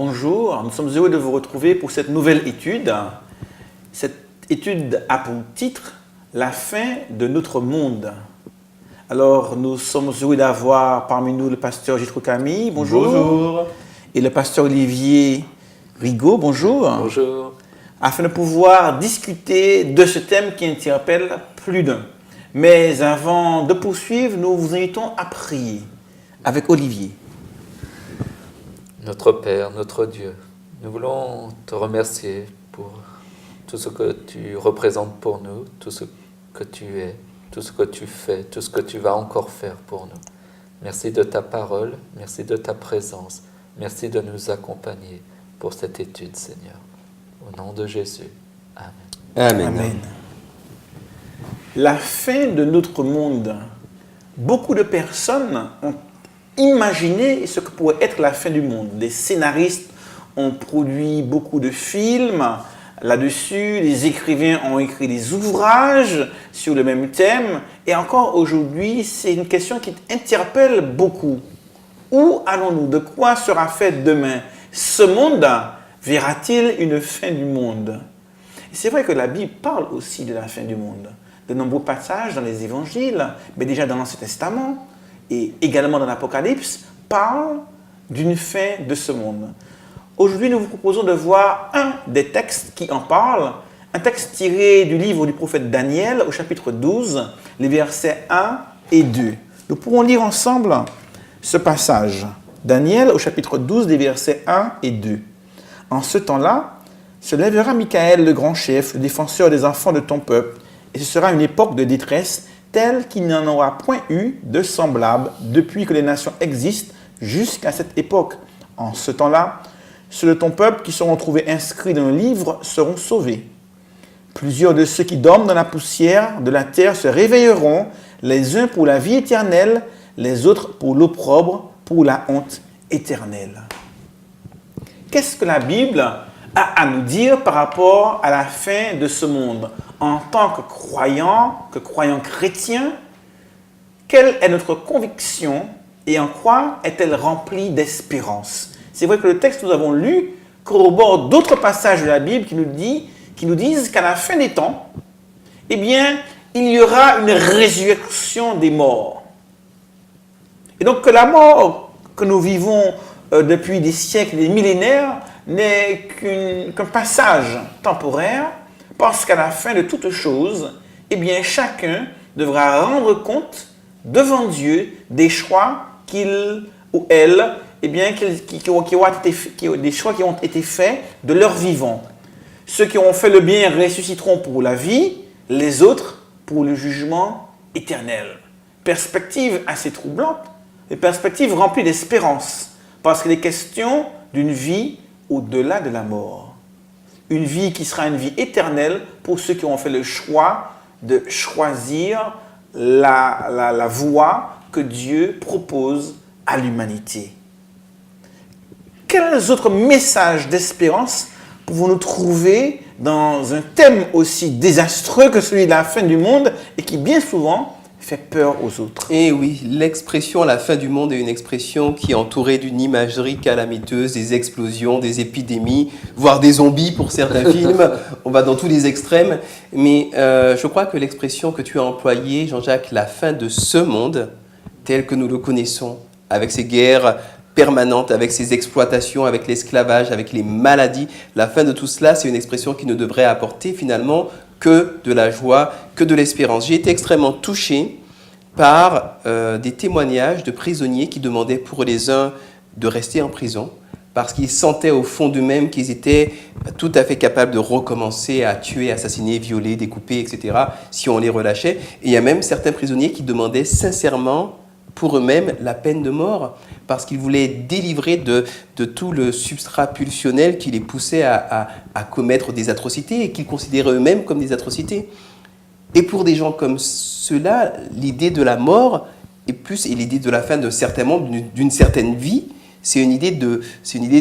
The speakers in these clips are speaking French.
Bonjour, nous sommes heureux de vous retrouver pour cette nouvelle étude. Cette étude a pour titre « La fin de notre monde ». Alors, nous sommes heureux d'avoir parmi nous le pasteur Jitro Camille, bonjour. Bonjour. Et le pasteur Olivier Rigaud, bonjour. Bonjour. Afin de pouvoir discuter de ce thème qui interpelle plus d'un. Mais avant de poursuivre, nous vous invitons à prier avec Olivier. Notre Père, notre Dieu, nous voulons te remercier pour tout ce que tu représentes pour nous, tout ce que tu es, tout ce que tu fais, tout ce que tu vas encore faire pour nous. Merci de ta parole, merci de ta présence, merci de nous accompagner pour cette étude, Seigneur. Au nom de Jésus. Amen. Amen. Amen. La fin de notre monde. Beaucoup de personnes ont imaginé ce que pourrait être la fin du monde. Des scénaristes ont produit beaucoup de films là-dessus, les écrivains ont écrit des ouvrages sur le même thème, et encore aujourd'hui, c'est une question qui interpelle beaucoup. Où allons-nous? De quoi sera fait demain? Ce monde verra-t-il une fin du monde? C'est vrai que la Bible parle aussi de la fin du monde. De nombreux passages dans les évangiles, mais déjà dans l'Ancien Testament et également dans l'Apocalypse, parlent d'une fin de ce monde. Aujourd'hui, nous vous proposons de voir un des textes qui en parle, un texte tiré du livre du prophète Daniel au chapitre 12, les versets 1 et 2. Nous pourrons lire ensemble ce passage. Daniel au chapitre 12, les versets 1 et 2. En ce temps-là, se lèvera Michaël, le grand chef, le défenseur des enfants de ton peuple, et ce sera une époque de détresse telle qu'il n'y en aura point eu de semblable depuis que les nations existent jusqu'à cette époque. En ce temps-là, ceux de ton peuple qui seront trouvés inscrits dans le livre seront sauvés. Plusieurs de ceux qui dorment dans la poussière de la terre se réveilleront, les uns pour la vie éternelle, les autres pour l'opprobre, pour la honte éternelle. Qu'est-ce que la Bible a à nous dire par rapport à la fin de ce monde? En tant que croyants chrétiens, quelle est notre conviction et en quoi est-elle remplie d'espérance? C'est vrai que le texte que nous avons lu corrobore d'autres passages de la Bible qui nous disent qu'à la fin des temps, eh bien, il y aura une résurrection des morts. Et donc que la mort que nous vivons depuis des siècles, des millénaires, n'est qu'un passage temporaire, parce qu'à la fin de toute chose, eh bien, chacun devra rendre compte devant Dieu des choix qu'il ou elle, eh bien, des choix qui ont été faits de leur vivant. Ceux qui ont fait le bien ressusciteront pour la vie, les autres pour le jugement éternel. Perspective assez troublante, et perspective remplie d'espérance, parce qu'il est question d'une vie au-delà de la mort. Une vie qui sera une vie éternelle pour ceux qui ont fait le choix de choisir la voie que Dieu propose à l'humanité. Quels autres messages d'espérance pouvons-nous trouver dans un thème aussi désastreux que celui de la fin du monde et qui bien souvent fait peur aux autres? Et oui, l'expression « la fin du monde » est une expression qui est entourée d'une imagerie calamiteuse, des explosions, des épidémies, voire des zombies pour certains films. On va dans tous les extrêmes. Mais je crois que l'expression que tu as employée, Jean-Jacques, « la fin de ce monde », tel que nous le connaissons, avec ces guerres permanentes, avec ces exploitations, avec l'esclavage, avec les maladies, la fin de tout cela, c'est une expression qui ne devrait apporter finalement que de la joie, que de l'espérance. J'ai été extrêmement touché par des témoignages de prisonniers qui demandaient pour les uns de rester en prison parce qu'ils sentaient au fond d'eux-mêmes qu'ils étaient tout à fait capables de recommencer à tuer, assassiner, violer, découper, etc. si on les relâchait. Et il y a même certains prisonniers qui demandaient sincèrement pour eux-mêmes la peine de mort parce qu'ils voulaient être délivrés de tout le substrat pulsionnel qui les poussait à commettre des atrocités et qu'ils considéraient eux-mêmes comme des atrocités. Et pour des gens comme ceux-là, l'idée de la mort et l'idée de la fin d'un certain monde, d'une certaine vie, c'est une idée de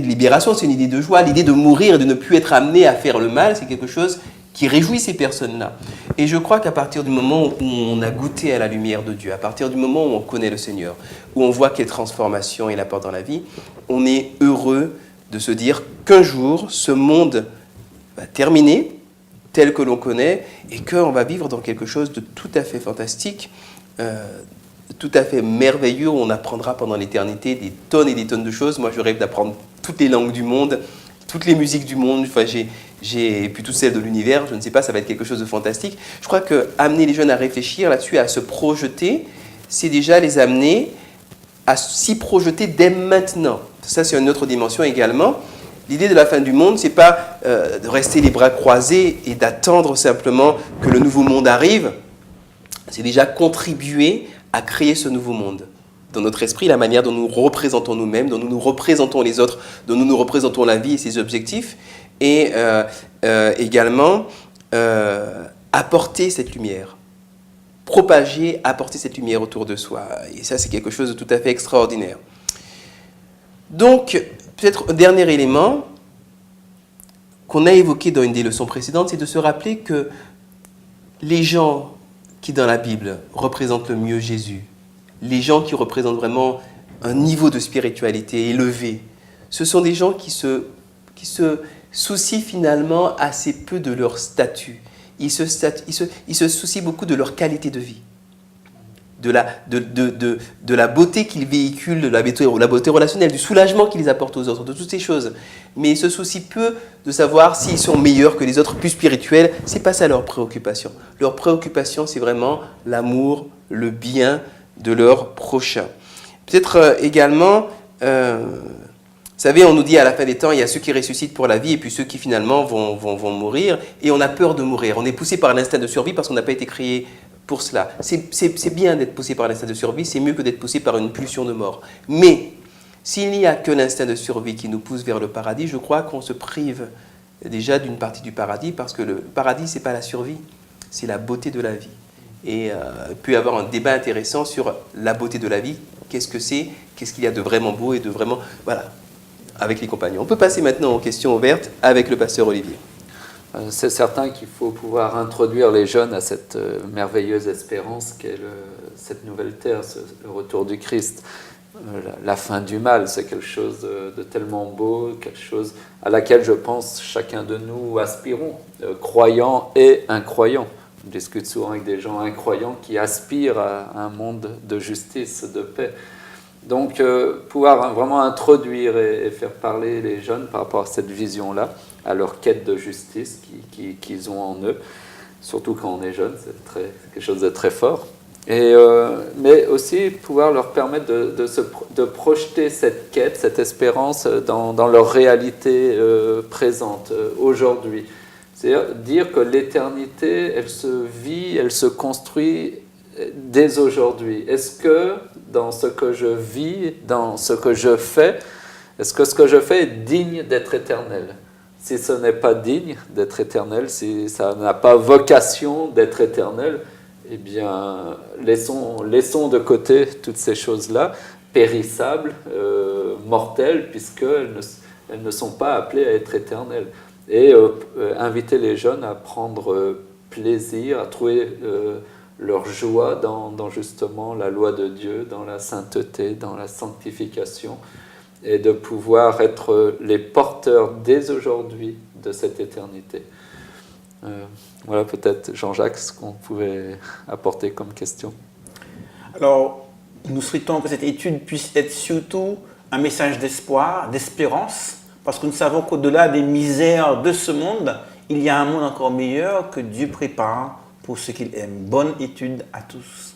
libération, c'est une idée de joie. L'idée de mourir et de ne plus être amené à faire le mal, c'est quelque chose qui réjouit ces personnes-là. Et je crois qu'à partir du moment où on a goûté à la lumière de Dieu, à partir du moment où on connaît le Seigneur, où on voit quelle transformation il apporte dans la vie, on est heureux de se dire qu'un jour, ce monde va terminer, tel que l'on connaît, et qu'on va vivre dans quelque chose de tout à fait fantastique, tout à fait merveilleux, où on apprendra pendant l'éternité des tonnes et des tonnes de choses. Moi, je rêve d'apprendre toutes les langues du monde, toutes les musiques du monde, enfin, et puis toutes celles de l'univers, je ne sais pas, ça va être quelque chose de fantastique. Je crois qu'amener les jeunes à réfléchir là-dessus, à se projeter, c'est déjà les amener à s'y projeter dès maintenant. Ça, c'est une autre dimension également. L'idée de la fin du monde, ce n'est pas de rester les bras croisés et d'attendre simplement que le nouveau monde arrive. C'est déjà contribuer à créer ce nouveau monde. Dans notre esprit, la manière dont nous représentons nous-mêmes, dont nous représentons les autres, dont nous représentons la vie et ses objectifs, et également apporter cette lumière, propager, apporter cette lumière autour de soi. Et ça, c'est quelque chose de tout à fait extraordinaire. Donc, peut-être un dernier élément qu'on a évoqué dans une des leçons précédentes, c'est de se rappeler que les gens qui, dans la Bible, représentent le mieux Jésus, les gens qui représentent vraiment un niveau de spiritualité élevé, ce sont des gens qui se soucient finalement assez peu de leur statut. Ils se soucient beaucoup de leur qualité de vie, de la beauté qu'ils véhiculent, de la beauté relationnelle, du soulagement qu'ils apportent aux autres, de toutes ces choses. Mais ils se soucient peu de savoir s'ils sont meilleurs que les autres, plus spirituels. Ce n'est pas ça leur préoccupation. Leur préoccupation, c'est vraiment l'amour, le bien de leur prochain. Peut-être également, vous savez, on nous dit à la fin des temps, il y a ceux qui ressuscitent pour la vie et puis ceux qui finalement vont mourir. Et on a peur de mourir. On est poussé par l'instinct de survie parce qu'on n'a pas été créé pour cela. C'est bien d'être poussé par l'instinct de survie, c'est mieux que d'être poussé par une pulsion de mort. Mais s'il n'y a que l'instinct de survie qui nous pousse vers le paradis, je crois qu'on se prive déjà d'une partie du paradis parce que le paradis, ce n'est pas la survie, c'est la beauté de la vie. Et il peut y avoir un débat intéressant sur la beauté de la vie. Qu'est-ce que c'est? Qu'est-ce qu'il y a de vraiment beau et de vraiment... Voilà, avec les compagnons. On peut passer maintenant aux questions ouvertes avec le pasteur Olivier. C'est certain qu'il faut pouvoir introduire les jeunes à cette merveilleuse espérance qu'est cette nouvelle terre, le retour du Christ. La fin du mal, c'est quelque chose de tellement beau, quelque chose à laquelle je pense chacun de nous aspirons, croyants et incroyants. Je discute souvent avec des gens incroyants qui aspirent à un monde de justice, de paix. Donc, pouvoir vraiment introduire et faire parler les jeunes par rapport à cette vision-là, à leur quête de justice qu'ils ont en eux, surtout quand on est jeune, c'est quelque chose de très fort. Mais aussi pouvoir leur permettre de projeter cette quête, cette espérance dans leur réalité présente, aujourd'hui. C'est-à-dire dire que l'éternité, elle se vit, elle se construit dès aujourd'hui. Est-ce que dans ce que je vis, dans ce que je fais, est-ce que ce que je fais est digne d'être éternel? Si ce n'est pas digne d'être éternel, si ça n'a pas vocation d'être éternel, eh bien, laissons de côté toutes ces choses-là, périssables, mortelles, puisqu'elles ne sont pas appelées à être éternelles. Et inviter les jeunes à prendre plaisir, à trouver leur joie dans justement la loi de Dieu, dans la sainteté, dans la sanctification, et de pouvoir être les porteurs dès aujourd'hui de cette éternité. Voilà peut-être, Jean-Jacques, ce qu'on pouvait apporter comme question. Alors, nous souhaitons que cette étude puisse être surtout un message d'espoir, d'espérance, parce que nous savons qu'au-delà des misères de ce monde, il y a un monde encore meilleur que Dieu prépare pour ceux qu'il aime. Bonne étude à tous.